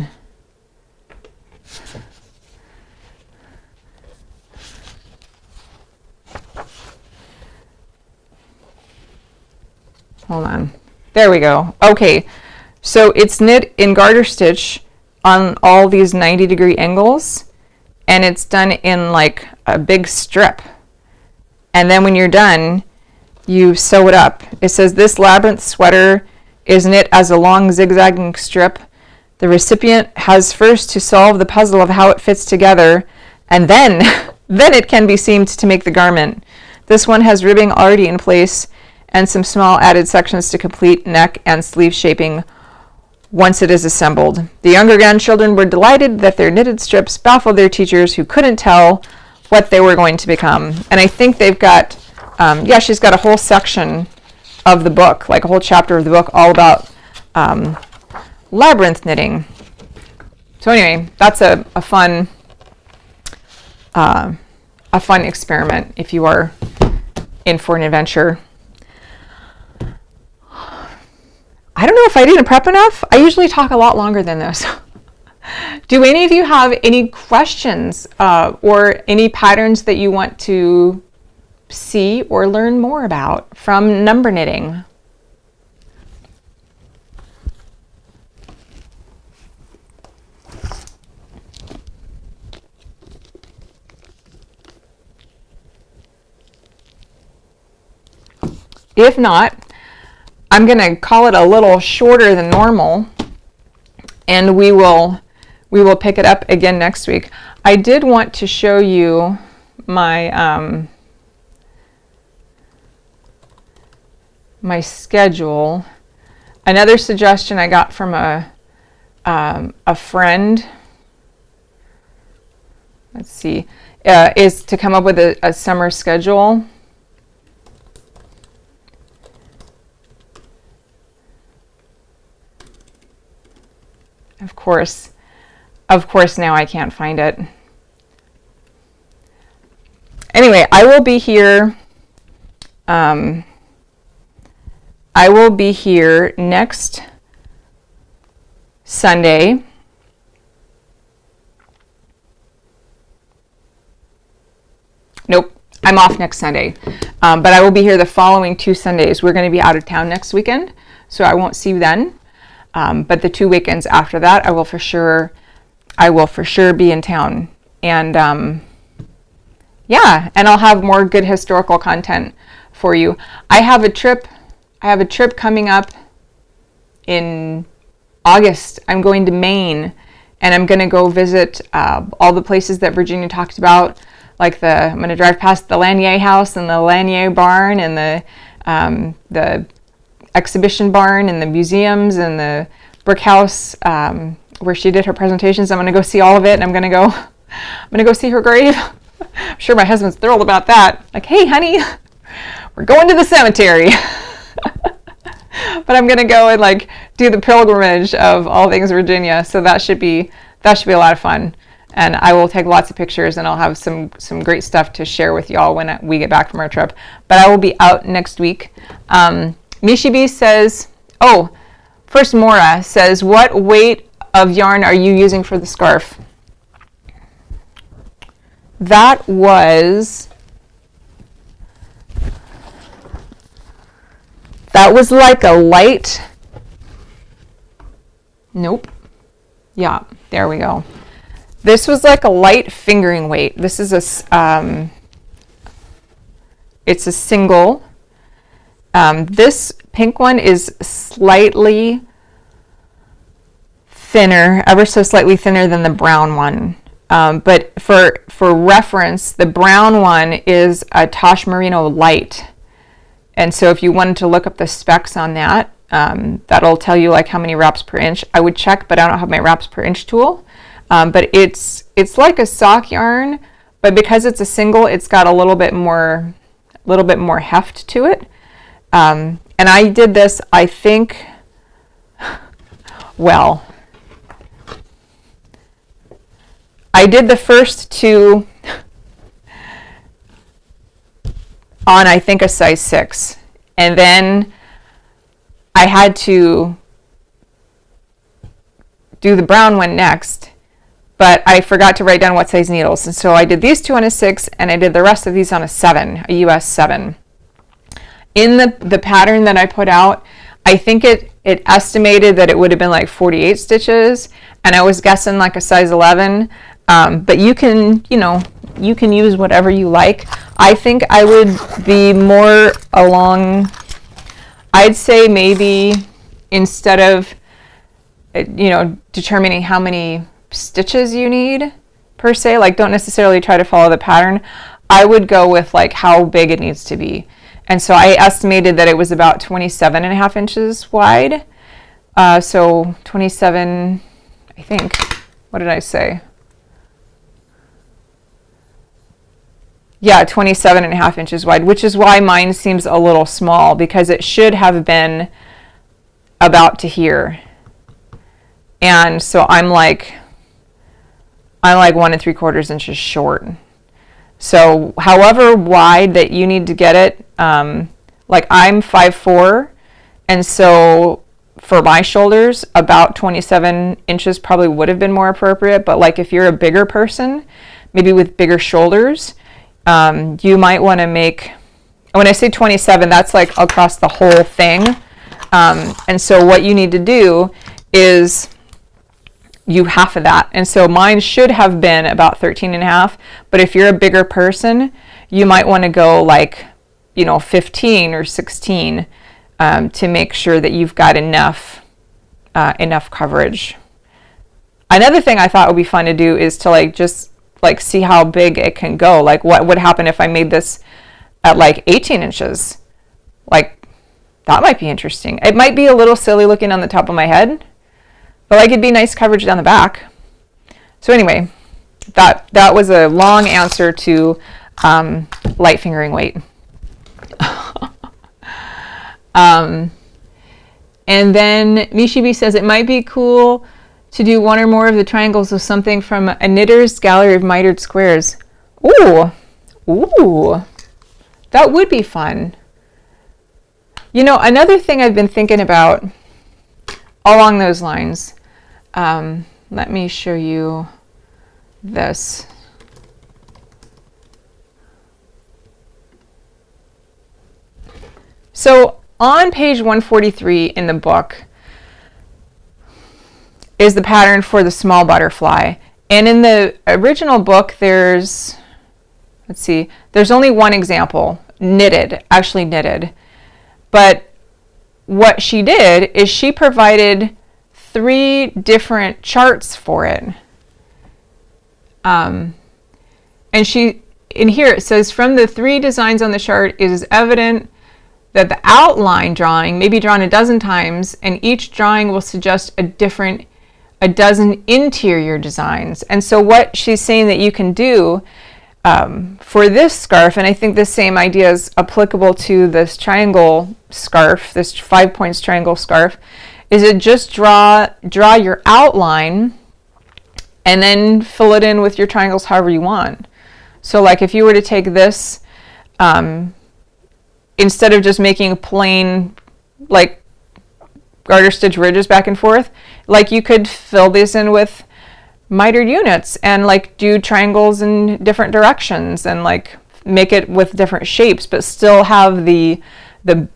Hold on. There we go. Okay. So it's knit in garter stitch on all these 90-degree angles, and it's done in like a big strip. And then when you're done, you sew it up. It says this labyrinth sweater is knit as a long zigzagging strip. The recipient has first to solve the puzzle of how it fits together, and then it can be seamed to make the garment. This one has ribbing already in place and some small added sections to complete neck and sleeve shaping once it is assembled. The younger grandchildren were delighted that their knitted strips baffled their teachers who couldn't tell what they were going to become. And I think they've got, she's got a whole section of the book, like a whole chapter of the book all about labyrinth knitting. So anyway, that's a fun experiment if you are in for an adventure. I don't know if I didn't prep enough. I usually talk a lot longer than this. Do any of you have any questions or any patterns that you want to see or learn more about from number knitting? If not, I'm going to call it a little shorter than normal, and we will pick it up again next week. I did want to show you my my schedule. Another suggestion I got from a friend, let's see, is to come up with a summer schedule. Of course now I can't find it. Anyway, I will be here next Sunday. Nope, I'm off next Sunday. But I will be here the following 2 Sundays. We're going to be out of town next weekend, so I won't see you then. But the 2 weekends after that, I will for sure be in town. And and I'll have more good historical content for you. I have a trip coming up in August. I'm going to Maine, and I'm going to go visit all the places that Virginia talked about. Like I'm going to drive past the Lanier House and the Lanier Barn and the exhibition barn and the museums and the brick house where she did her presentations. I'm going to go see all of it, and I'm going to go see her grave. I'm sure my husband's thrilled about that. Like, hey, honey, we're going to the cemetery. But I'm going to go and do the pilgrimage of all things Virginia. So that should be a lot of fun. And I will take lots of pictures, and I'll have some great stuff to share with y'all when we get back from our trip. But I will be out next week. Mishibi says, first Mora says, what weight of yarn are you using for the scarf? That was like a light, nope, yeah, there we go. This was like a light fingering weight. This is it's a single. This pink one is slightly thinner, ever so slightly thinner than the brown one. But for reference, the brown one is a Tosh Merino light. And so if you wanted to look up the specs on that, that'll tell you how many wraps per inch. I would check, but I don't have my wraps per inch tool. But it's like a sock yarn, but because it's a single, it's got a little bit more heft to it. And I did this, I think, I did the first 2 on, I think, a size 6. And then I had to do the brown one next, but I forgot to write down what size needles. And so I did these 2 on a 6, and I did the rest of these on a 7, a US 7. In the pattern that I put out, I think it estimated that it would have been 48 stitches, and I was guessing a size 11. But you can use whatever you like. I think I would be more along, I'd say maybe instead of, determining how many stitches you need per se, don't necessarily try to follow the pattern. I would go with like how big it needs to be. And so I estimated that it was about 27.5 inches wide. So 27, I think, what did I say? Yeah, 27.5 inches wide, which is why mine seems a little small, because it should have been about to here. And so I'm like 1 3/4 inches short. So however wide that you need to get it, like I'm 5'4", and so for my shoulders, about 27 inches probably would have been more appropriate. But like if you're a bigger person, maybe with bigger shoulders, you might want to make, when I say 27, that's like across the whole thing. And so what you need to do is you half of that. And so mine should have been about 13.5, but if you're a bigger person, you might want to go like, 15 or 16, to make sure that you've got enough coverage. Another thing I thought would be fun to do is to like just like see how big it can go. Like what would happen if I made this at like 18 inches? Like that might be interesting. It might be a little silly looking on the top of my head, but like it'd be nice coverage down the back. So anyway, that was a long answer to light fingering weight. And then Mishibi says it might be cool to do one or more of the triangles with something from a knitter's gallery of mitered squares. Ooh, that would be fun. Another thing I've been thinking about along those lines, let me show you this. So on page 143 in the book is the pattern for the small butterfly. And in the original book, there's only one example, actually knitted. But what she did is she provided 3 different charts for it. And in here it says, from the 3 designs on the chart, it is evident that the outline drawing may be drawn a dozen times, and each drawing will suggest a dozen interior designs. And so what she's saying that you can do for this scarf, and I think the same idea is applicable to this triangle scarf, this 5 points triangle scarf, is it just draw your outline and then fill it in with your triangles however you want. So like if you were to take this, instead of just making plain like garter stitch ridges back and forth, like you could fill these in with mitered units and like do triangles in different directions and like make it with different shapes, but still have the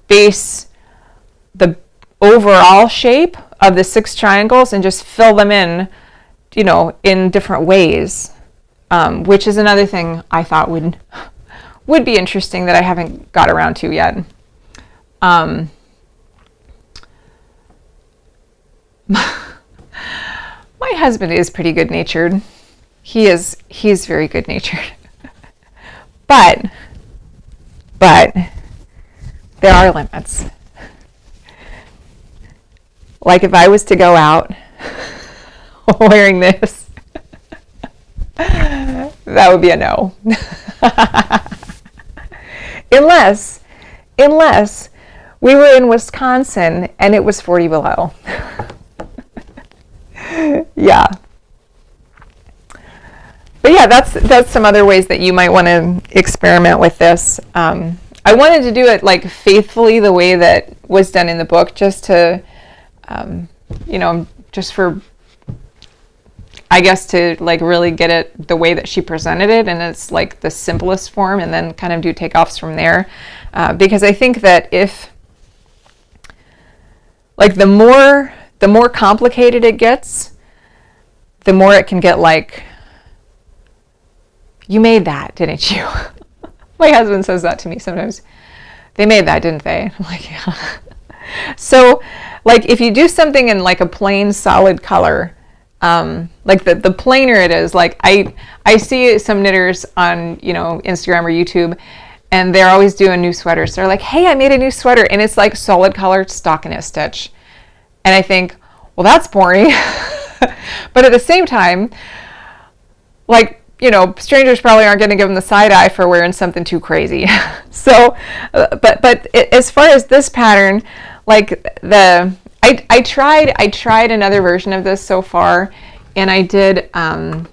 base, the overall shape of the 6 triangles, and just fill them in, in different ways, which is another thing I thought would be interesting that I haven't got around to yet. My husband is pretty good-natured. He's very good-natured. But there are limits. Like if I was to go out wearing this, that would be a no. Unless we were in Wisconsin and it was 40 below. Yeah. But yeah, that's some other ways that you might want to experiment with this. I wanted to do it like faithfully the way that was done in the book, just to, just for, I guess, to like really get it the way that she presented it, and it's like the simplest form, and then kind of do takeoffs from there. Because I think that if, like, the more complicated it gets, the more it can get like, you made that, didn't you? My husband says that to me sometimes. They made that, didn't they? I'm like, yeah. So, like, if you do something in like a plain solid color, like the plainer it is. Like I see some knitters on, you know, Instagram or YouTube, and they're always doing new sweaters. They're like, hey, I made a new sweater, and it's like solid color stockinette stitch. And I think, well, that's boring. But at the same time, like, you know, strangers probably aren't going to give them the side eye for wearing something too crazy. So, but as far as this pattern, like I tried another version of this so far, and I did, I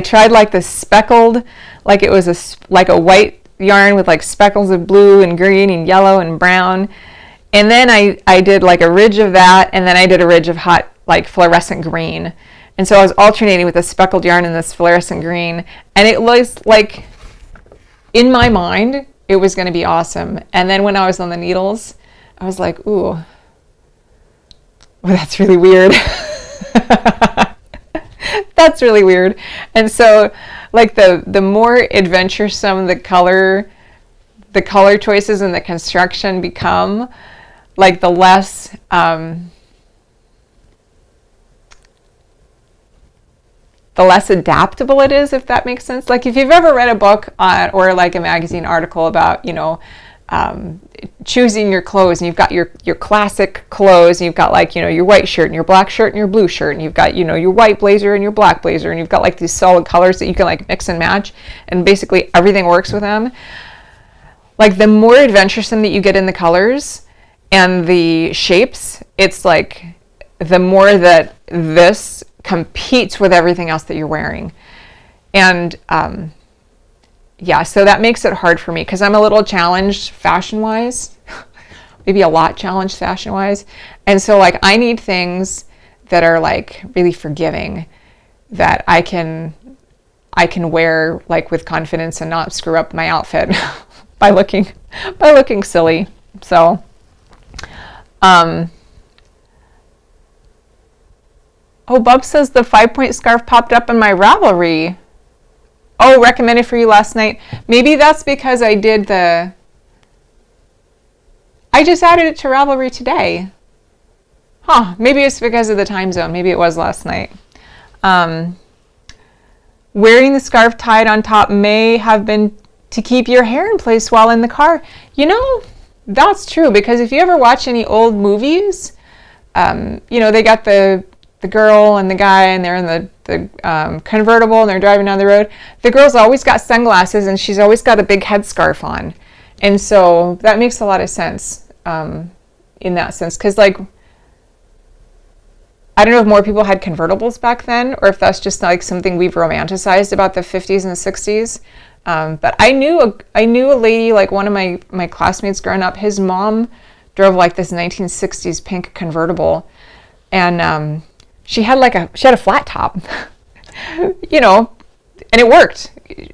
tried like the speckled, like it was like a white yarn with like speckles of blue and green and yellow and brown. And then I did like a ridge of that, and then I did a ridge of hot, like fluorescent green. And so I was alternating with the speckled yarn and this fluorescent green, and it was like, in my mind, it was going to be awesome. And then when I was on the needles, I was like, ooh, well, that's really weird. That's really weird. And so, like the more adventuresome the color choices and the construction become, like the less adaptable it is, if that makes sense. Like if you've ever read a book or like a magazine article about, you know, choosing your clothes, and you've got your classic clothes, and you've got like, you know, your white shirt and your black shirt and your blue shirt, and you've got, you know, your white blazer and your black blazer, and you've got like these solid colors that you can like mix and match, and basically everything works with them. Like the more adventuresome that you get in the colors and the shapes, it's like the more that this competes with everything else that you're wearing. And yeah, so that makes it hard for me because I'm a little challenged fashion-wise, maybe a lot challenged fashion-wise. And so like I need things that are like really forgiving, that I can wear like with confidence and not screw up my outfit by looking silly. So oh, Bub says the 5-point scarf popped up in my Ravelry. Oh, recommended for you last night. Maybe that's because I just added it to Ravelry today. Huh, maybe it's because of the time zone. Maybe it was last night. Wearing the scarf tied on top may have been to keep your hair in place while in the car. You know, that's true, because if you ever watch any old movies, you know, they got the girl and the guy, and they're in the convertible, and they're driving down the road. The girl's always got sunglasses, and she's always got a big headscarf on. And so that makes a lot of sense in that sense, because like, I don't know if more people had convertibles back then, or if that's just like something we've romanticized about the 50s and the 60s. But I knew a lady, like one of my classmates growing up, his mom drove like this 1960s pink convertible, and she had a flat top, you know, and it worked.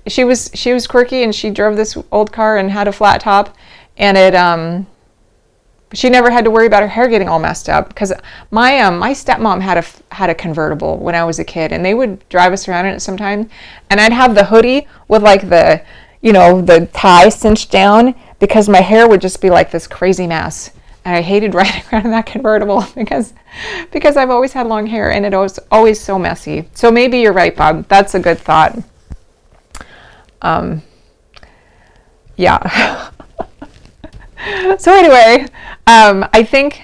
She was quirky, and she drove this old car and had a flat top, and she never had to worry about her hair getting all messed up, because my stepmom had a convertible when I was a kid, and they would drive us around in it sometimes, and I'd have the hoodie with like the, you know, the tie cinched down, because my hair would just be like this crazy mess, and I hated riding around in that convertible because I've always had long hair, and it was always so messy. So maybe you're right, Bob. That's a good thought. Yeah. So anyway, I think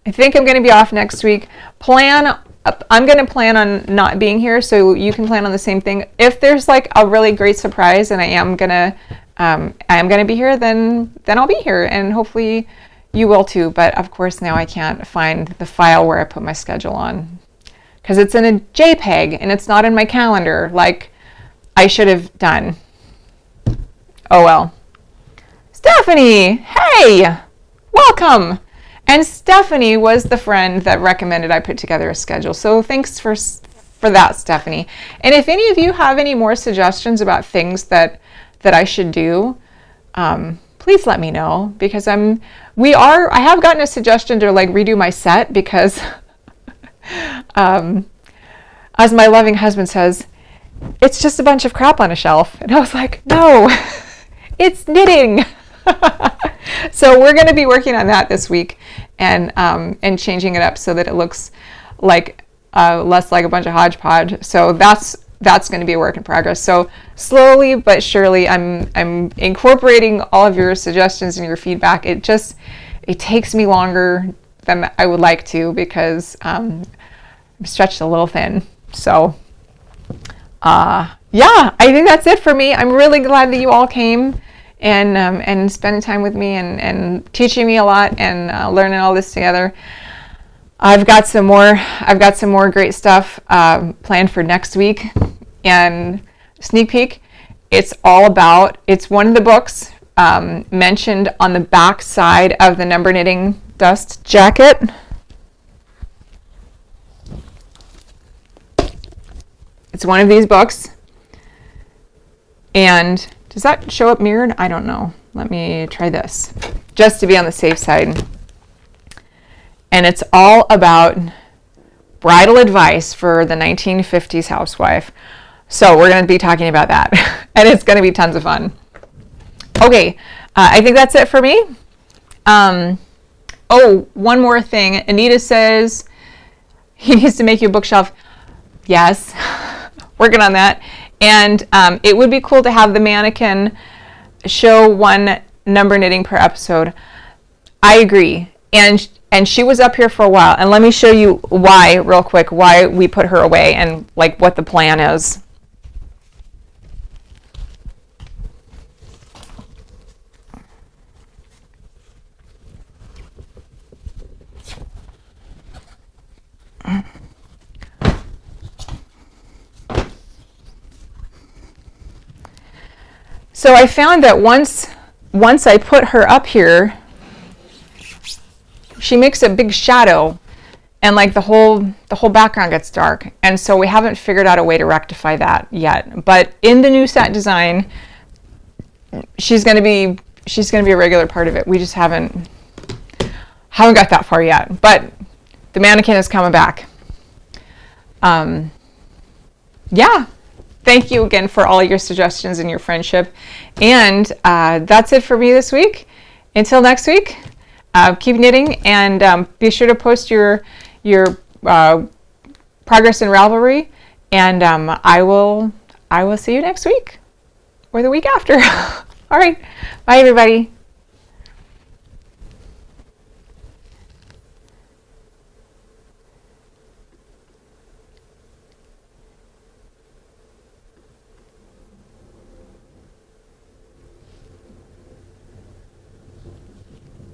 I'm going to be off next week. I'm going to plan on not being here, so you can plan on the same thing. If there's like a really great surprise and I am going to be here, then I'll be here, and hopefully you will too. But of course now I can't find the file where I put my schedule on, because it's in a JPEG and it's not in my calendar like I should have done. Oh well. Stephanie, hey, welcome. And Stephanie was the friend that recommended I put together a schedule. So thanks for that, Stephanie. And if any of you have any more suggestions about things that I should do, please let me know, because I have gotten a suggestion to like redo my set, because as my loving husband says, it's just a bunch of crap on a shelf. And I was like, no, it's knitting. So we're going to be working on that this week, and changing it up so that it looks like less like a bunch of hodgepodge. So that's going to be a work in progress. So slowly but surely, I'm incorporating all of your suggestions and your feedback. It takes me longer than I would like to because I'm stretched a little thin. So yeah, I think that's it for me. I'm really glad that you all came and spending time with me and teaching me a lot and learning all this together. I've got some more great stuff planned for next week. And sneak peek, it's one of the books mentioned on the back side of the number knitting dust jacket. It's one of these books. And does that show up mirrored? I don't know. Let me try this, just to be on the safe side. And it's all about bridal advice for the 1950s housewife. So we're going to be talking about that, and it's going to be tons of fun. Okay, I think that's it for me. Oh, one more thing. Anita says he needs to make you a bookshelf. Yes, working on that. And it would be cool to have the mannequin show one number knitting per episode. I agree. And she was up here for a while. And let me show you real quick, why we put her away and like what the plan is. So I found that once I put her up here, she makes a big shadow, and like the whole background gets dark. And so we haven't figured out a way to rectify that yet. But in the new set design, she's going to be a regular part of it. We just haven't got that far yet. But the mannequin is coming back. Yeah. Thank you again for all your suggestions and your friendship. And that's it for me this week. Until next week, keep knitting, and be sure to post your progress in Ravelry. And I will see you next week or the week after. All right. Bye, everybody.